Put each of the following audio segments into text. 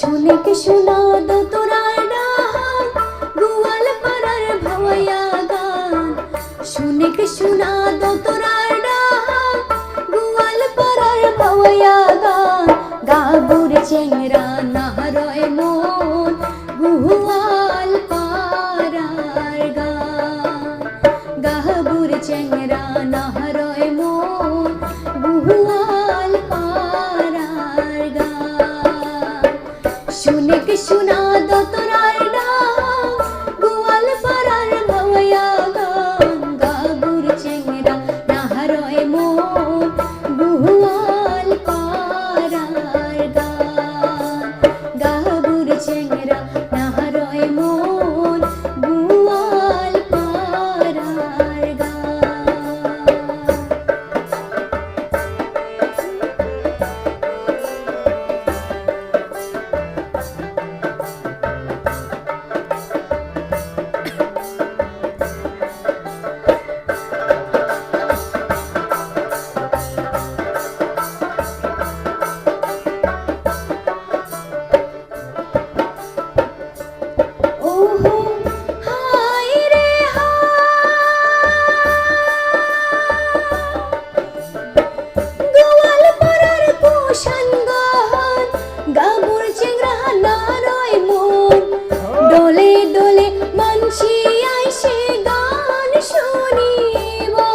শুনে কে শোনা দো তোরার ডাক গোয়াল পাড়ার ভাওয়াইয়া গান শুনে কে শোনা দো তোরার ডাক গোয়াল পাড়ার ভাওয়াইয়া গান গাবুর চেংরা নাহরয় মন গোয়াল পাড়ার গান গাবুর চেংরা নাহরয় মন গোয়াল পাড়ার গান শুনে কে শোনা দো তোরার ডাক গোয়াল পাড়ার ভাওয়াইয়া গান গাবুর চেংরা নাহরয় মন গোয়াল পাড়ার গান গাবুর চেংরা নাহরয় মন গোয়াল পাড়ার ওহো হায় রে গোয়াল পাড়ার কুশান গান গাবুর চেংরা নারয় মন ডলে ডলে মানসি আইসে গান শুনিবা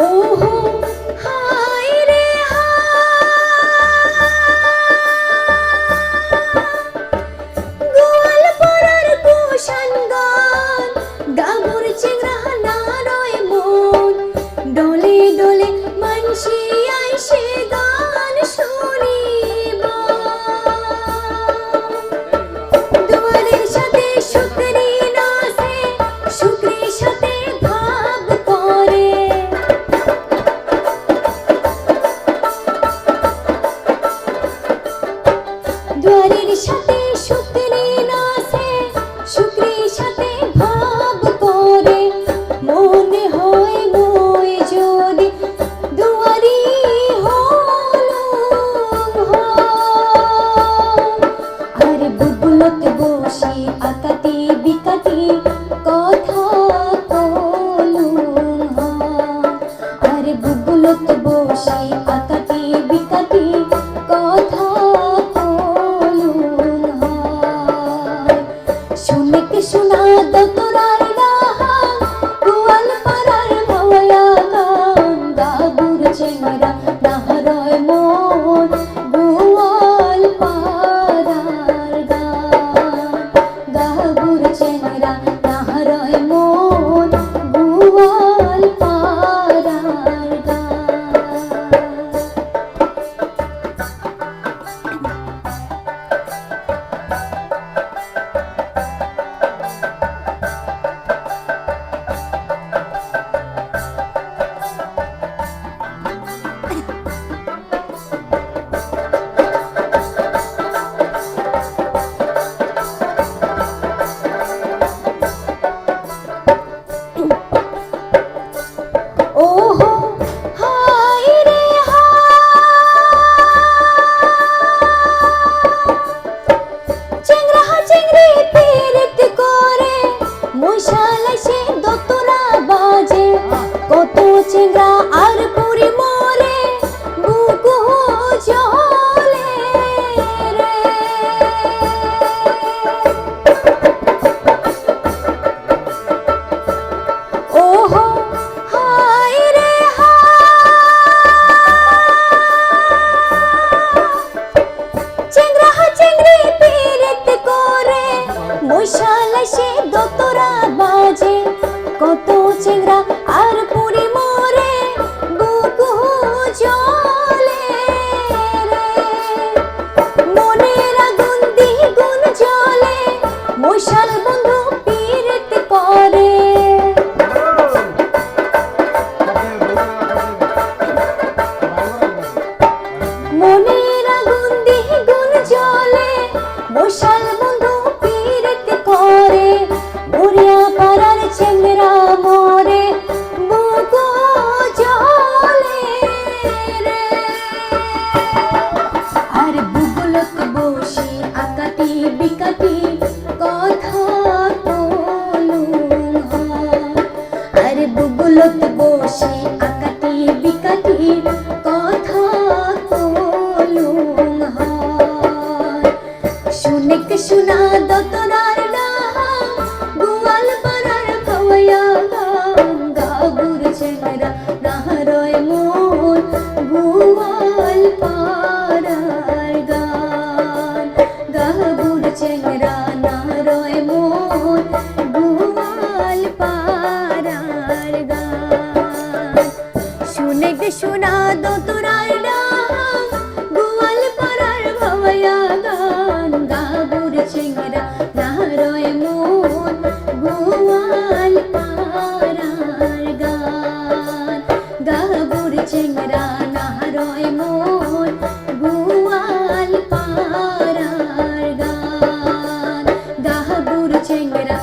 ওহো হায় রে গোয়াল পাড়ার কুশান গান গাবুর চেংরা নারয় মন ডলে ডলে মানসি আইসে গান শুনিবা দুয়ারের সাথে শুকরি নাচে শুকরির সাথে ভাব করে দুয়ারের সাথে শুকরি নাচে শুকরির সাথে ভাব করে মনে হয় মই যদি দুয়ারি হলুম আর বুবুলত বসে আকাতি বিকাতি কথা কলুম আর বুবুলত বসে আকাতি বিকাতি কথা কলুম শুনে কে শোনা দো তোরার ডাক গোয়াল পাড়ার ভাওয়াইয়া গান গাবুর চেংরা নাহরয় মন গোয়াল পাড়ার গান গাবুর চেংরা নাহরয় মন গোয়াল পাড়ার গান ওহো হায় রে চেংরা চেংরি পীড়িত করে মশালাই সে দোতরা বাজে কত চেংরা আর পুরি মরে বুকু জলে রে ওহো হায় রে চেংরা চেংরি পীড়িত করে মশালাই সে দোতরা বাজে কত চেংরা আর পুরি মরে বুকু জলে রে মনের আগুন দ্বিগুণ জ্বলে মশাল বন্ধু পীড়িত করে মনের আগুন দ্বিগুণ জ্বলে মশাল বন্ধু পীড়িত করে মরিয়া পাড়ার চেংরা মরে বুকু জলে দোলত বসে আকাটি বিকাটির কথা কলুম হয়। শুনেক শোনা দতরার নাম গোয়াল পাড়ার খাওয়াইয়া গান গাবুর চেংরা নাহারয় মন গোয়াল পাড়ার গান গাবুর চেংরা নাহারয় মন গোয়াল পাড়ার গান। শুনেক শোনা দতরার নাম গোয়াল পাড়ার খাওয়াইয়া গান গাবুর চেংরা নাহারয় মন গোয়াল পাড়ার গান গাবুর চেংরা নাহারয় মন গোয়াল পাড়ার গান গাবুর চেংরা